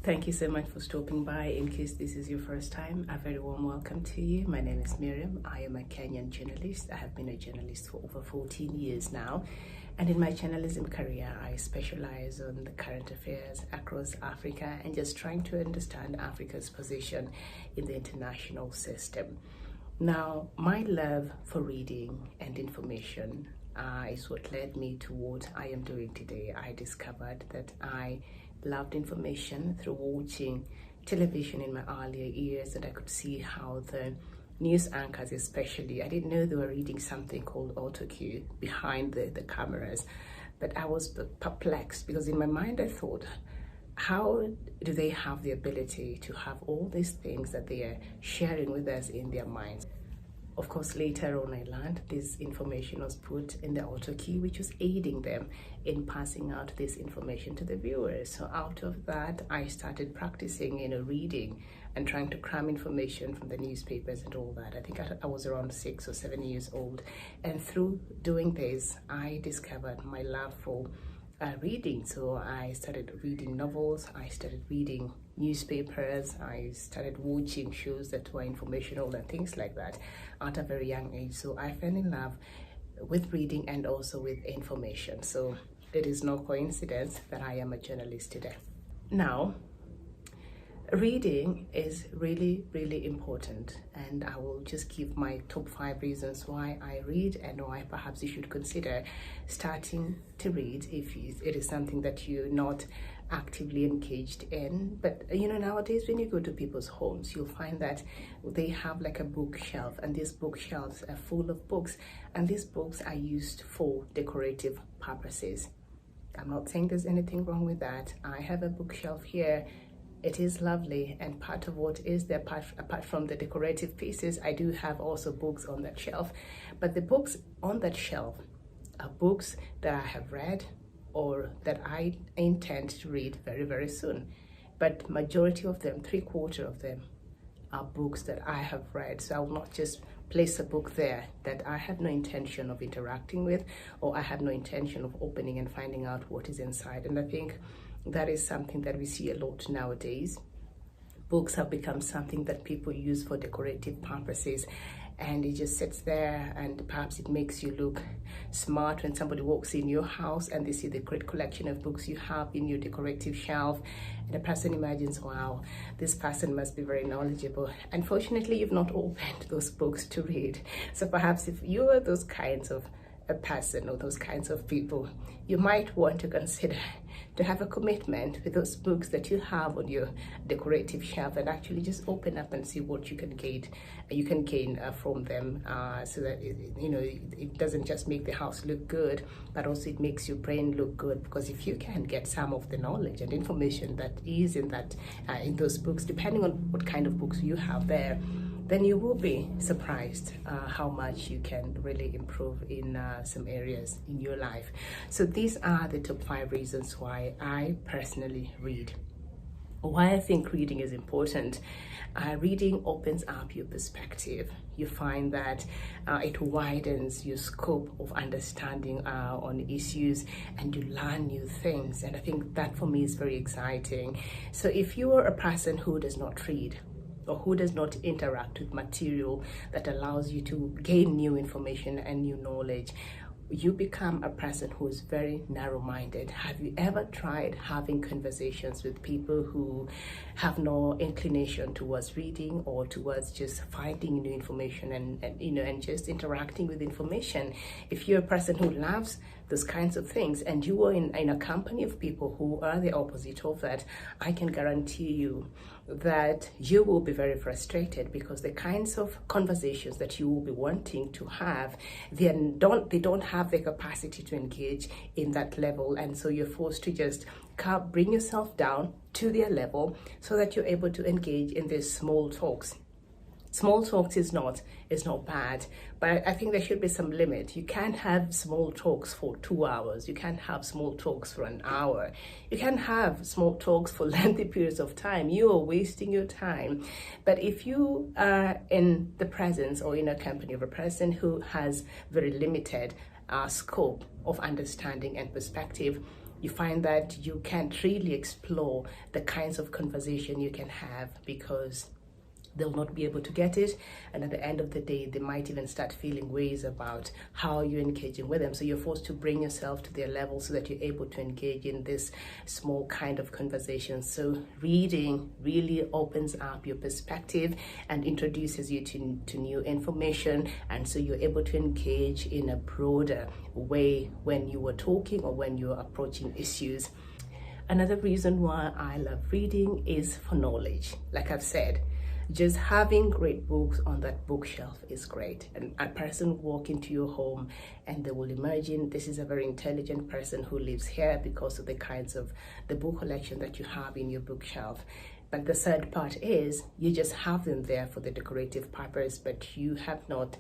Thank you so much for stopping by. In case this is your first time, a very warm welcome to you. My name is Miriam. I am a Kenyan journalist. I have been a journalist for over 14 years now. And in my journalism career, I specialize on the current affairs across Africa and just trying to understand Africa's position in the international system. Now, my love for reading and information is what led me to what I am doing today. I discovered that I loved information through watching television in my earlier years, and I could see how the news anchors especially, I didn't know they were reading something called autocue behind the cameras, but I was perplexed because in my mind I thought, how do they have the ability to have all these things that they are sharing with us in their minds? Of course, later on I learned this information was put in the autocue, which was aiding them in passing out this information to the viewers. So out of that, I started practicing, reading and trying to cram information from the newspapers and all that. I think I was around 6 or 7 years old. And through doing this, I discovered my love for reading. So I started reading novels, I started reading newspapers, I started watching shows that were informational and things like that at a very young age. So I fell in love with reading and also with information. So it is no coincidence that I am a journalist today. Now, reading is really, really important, and I will just give my top 5 reasons why I read and why perhaps you should consider starting to read if it is something that you're not actively engaged in. But nowadays when you go to people's homes, you'll find that they have like a bookshelf, and these bookshelves are full of books, and these books are used for decorative purposes. I'm not saying there's anything wrong with that. I have a bookshelf here. It is lovely, and part of what is there, apart from the decorative pieces, I do have also books on that shelf. But the books on that shelf are books that I have read or that I intend to read very, very soon. But majority of them, 3/4 of them, are books that I have read. So I will not just place a book there that I have no intention of interacting with, or I have no intention of opening and finding out what is inside. And I think that is something that we see a lot nowadays. Books have become something that people use for decorative purposes, and it just sits there, and perhaps it makes you look smart when somebody walks in your house and they see the great collection of books you have in your decorative shelf, and the person imagines, wow, this person must be very knowledgeable. Unfortunately, you've not opened those books to read. So perhaps if you are those kinds of a person or those kinds of people, you might want to consider to have a commitment with those books that you have on your decorative shelf, and actually just open up and see what you can gain from them, so that it doesn't just make the house look good, but also it makes your brain look good. Because if you can get some of the knowledge and information that is in those books, depending on what kind of books you have there, then you will be surprised how much you can really improve in some areas in your life. So these are the top 5 reasons why I personally read. Why I think reading is important. Reading opens up your perspective. You find that it widens your scope of understanding on issues, and you learn new things. And I think that for me is very exciting. So if you are a person who does not read, or who does not interact with material that allows you to gain new information and new knowledge, you become a person who is very narrow-minded. Have you ever tried having conversations with people who have no inclination towards reading or towards just finding new information and just interacting with information? If you're a person who loves those kinds of things and you are in a company of people who are the opposite of that, I can guarantee you that you will be very frustrated, because the kinds of conversations that you will be wanting to have, they don't have the capacity to engage in that level, and so you're forced to just bring yourself down to their level so that you're able to engage in these small talks. Small talks is not bad, but I think there should be some limit. You can't have small talks for 2 hours. You can't have small talks for an hour. You can't have small talks for lengthy periods of time. You are wasting your time. But if you are in the presence or in a company of a person who has very limited scope of understanding and perspective, you find that you can't really explore the kinds of conversation you can have because they'll not be able to get it, and at the end of the day they might even start feeling ways about how you're engaging with them. So you're forced to bring yourself to their level so that you're able to engage in this small kind of conversation. So reading really opens up your perspective and introduces you to new information, and so you're able to engage in a broader way when you are talking or when you're approaching issues. Another reason why I love reading is for knowledge. Like I've said, just having great books on that bookshelf is great, and a person walk into your home and they will imagine this is a very intelligent person who lives here because of the kinds of the book collection that you have in your bookshelf. But the sad part is you just have them there for the decorative purpose, but you have not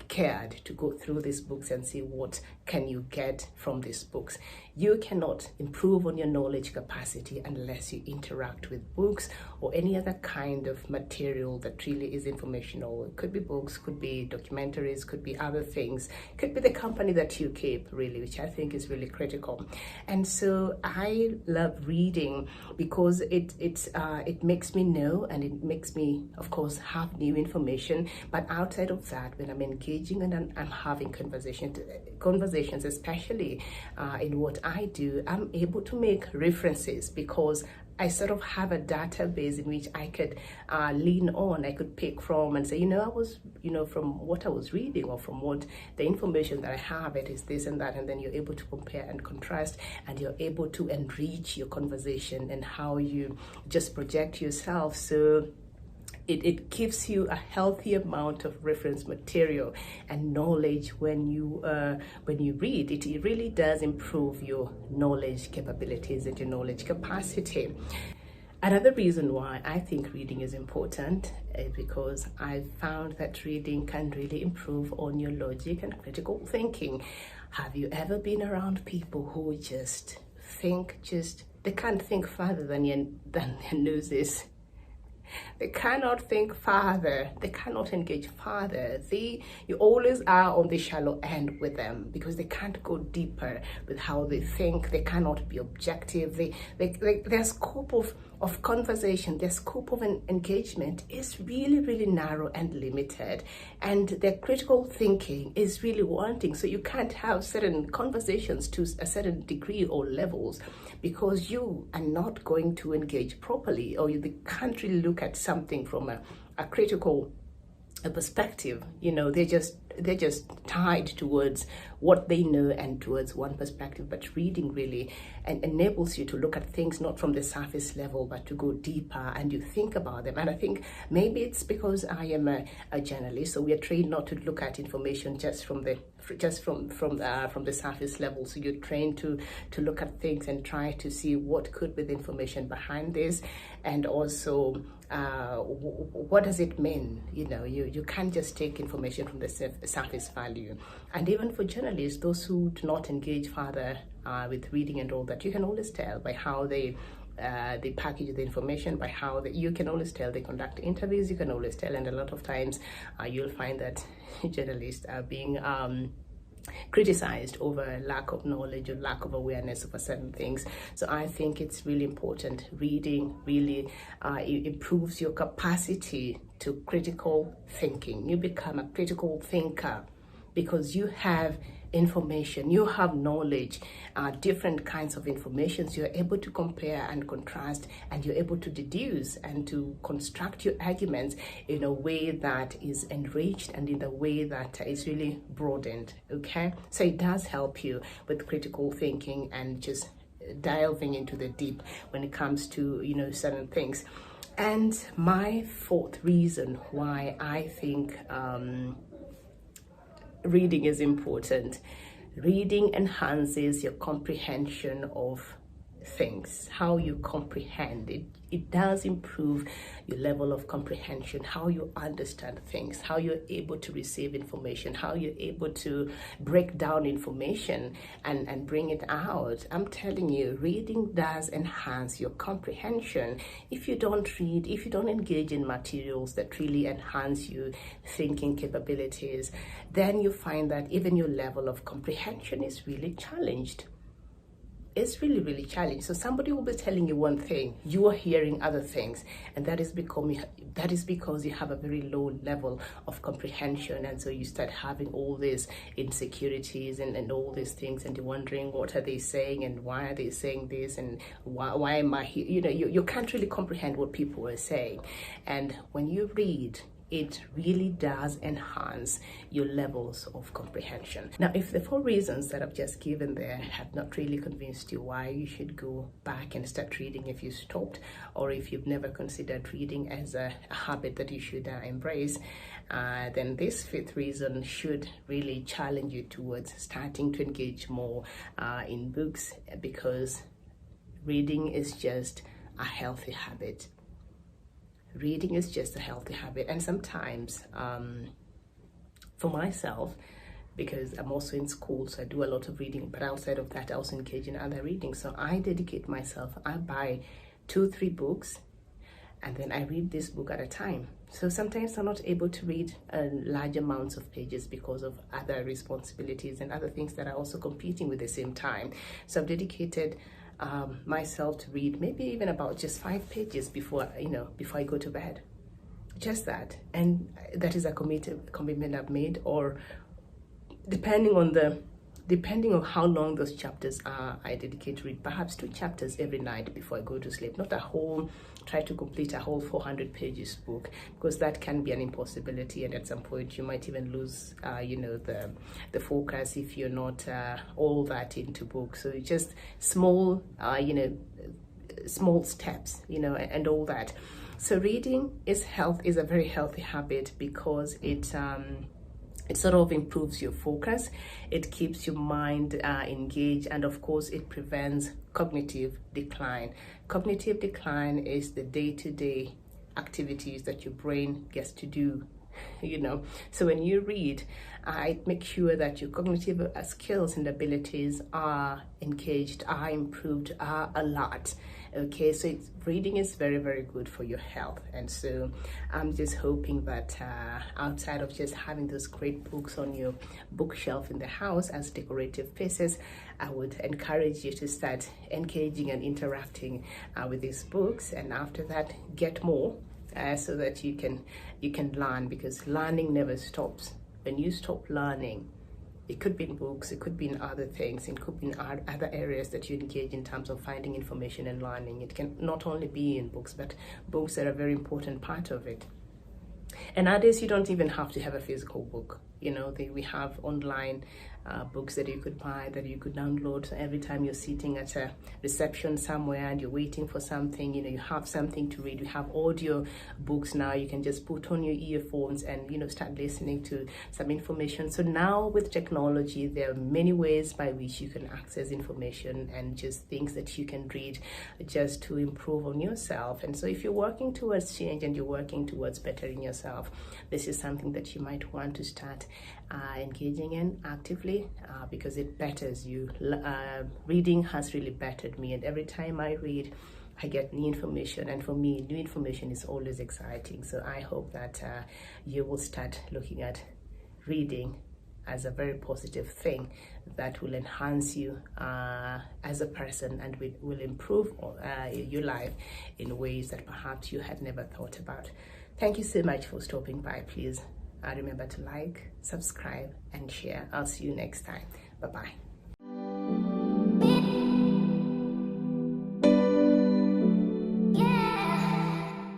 cared to go through these books and see what can you get from these books. You cannot improve on your knowledge capacity unless you interact with books or any other kind of material that really is informational. It could be books, could be documentaries, could be other things, could be the company that you keep, really, which I think is really critical. And so I love reading because it makes me know, and it makes me, of course, have new information. But outside of that, when I'm engaging and I'm having conversations, especially in what I do, I'm able to make references because I sort of have a database in which I could lean on, I could pick from and say, I was, from what I was reading or from what the information that I have, it is this and that. And then you're able to compare and contrast, and you're able to enrich your conversation and how you just project yourself. So it gives you a healthy amount of reference material and knowledge when you read. It really does improve your knowledge capabilities and your knowledge capacity. Another reason why I think reading is important is because I've found that reading can really improve on your logic and critical thinking. Have you ever been around people who just they can't think further than their noses? They cannot think farther. They cannot engage farther. You always are on the shallow end with them because they can't go deeper with how they think. They cannot be objective. Their scope of conversation, their scope of engagement is really, really narrow and limited. And their critical thinking is really wanting. So you can't have certain conversations to a certain degree or levels because you are not going to engage properly, or you can't really look at something from a critical perspective. They're just tied towards what they know and towards one perspective. But reading really enables you to look at things not from the surface level, but to go deeper and you think about them. And I think maybe it's because I am a journalist, so we are trained not to look at information just from the surface level. So you're trained to look at things and try to see what could be the information behind this, and also what does it mean. You can't just take information from the surface value. And even for journalists, those who do not engage further with reading and all that, you can always tell by how they package the information, by how you can always tell they conduct interviews. You can always tell, and a lot of times you'll find that journalists are being criticized over lack of knowledge or lack of awareness of certain things. So I think it's really important. Reading really improves your capacity to critical thinking. You become a critical thinker because you have information, you have knowledge, different kinds of information. So you're able to compare and contrast, and you're able to deduce and to construct your arguments in a way that is enriched and in a way that is really broadened. Okay, so it does help you with critical thinking and just delving into the deep when it comes to certain things. And my fourth reason why I think reading is important. Reading enhances your comprehension of things, how you comprehend it. It does improve your level of comprehension, how you understand things, how you're able to receive information, how you're able to break down information and bring it out. I'm telling you, reading does enhance your comprehension. If you don't read, if you don't engage in materials that really enhance your thinking capabilities, then you find that even your level of comprehension is really challenged. it's really, really challenging. So somebody will be telling you one thing, you are hearing other things, and that is because you have a very low level of comprehension, and so you start having all these insecurities and all these things, and you're wondering what are they saying and why are they saying this, and why am I here? You can't really comprehend what people are saying. And when you read, it really does enhance your levels of comprehension. Now, if the 4 reasons that I've just given there have not really convinced you why you should go back and start reading if you stopped, or if you've never considered reading as a habit that you should embrace, then this 5th reason should really challenge you towards starting to engage more in books, because reading is just a healthy habit. Reading is just a healthy habit. And sometimes for myself, because I'm also in school, so I do a lot of reading, but outside of that I also engage in other reading. So I dedicate myself, I buy 2-3 books, and then I read this book at a time. So sometimes I'm not able to read large amounts of pages because of other responsibilities and other things that are also competing with the same time. So I've dedicated myself to read maybe even about just 5 pages before I go to bed. Just that. And that is a commitment I've made, or depending on how long those chapters are, I dedicate to read perhaps 2 chapters every night before I go to sleep. Not try to complete a whole 400 pages book, because that can be an impossibility, and at some point you might even lose the focus if you're not all that into books. So just small small steps, and all that. So reading is a very healthy habit, because it sort of improves your focus, it keeps your mind engaged, and of course it prevents cognitive decline. Cognitive decline is the day-to-day activities that your brain gets to do, So when you read, make sure that your cognitive skills and abilities are engaged, are improved, are a lot. Okay, so reading is very, very good for your health. And so I'm just hoping that outside of just having those great books on your bookshelf in the house as decorative pieces, I would encourage you to start engaging and interacting with these books, and after that get more, so that you can learn, because learning never stops. When you stop learning, it could be in books, it could be in other things, it could be in other areas that you engage in terms of finding information and learning. It can not only be in books, but books are a very important part of it. And nowadays you don't even have to have a physical book. We have online books that you could buy, that you could download. So every time you're sitting at a reception somewhere and you're waiting for something, you have something to read. You have audio books now. You can just put on your earphones and start listening to some information. So now with technology, there are many ways by which you can access information and just things that you can read just to improve on yourself. And so if you're working towards change and you're working towards bettering yourself, this is something that you might want to start engaging in actively, because it betters you. Reading has really bettered me, and every time I read, I get new information, and for me, new information is always exciting. So I hope that you will start looking at reading as a very positive thing that will enhance you as a person, and will improve your life in ways that perhaps you had never thought about. Thank you so much for stopping by. Please remember to like, subscribe, and share. I'll see you next time. Bye-bye.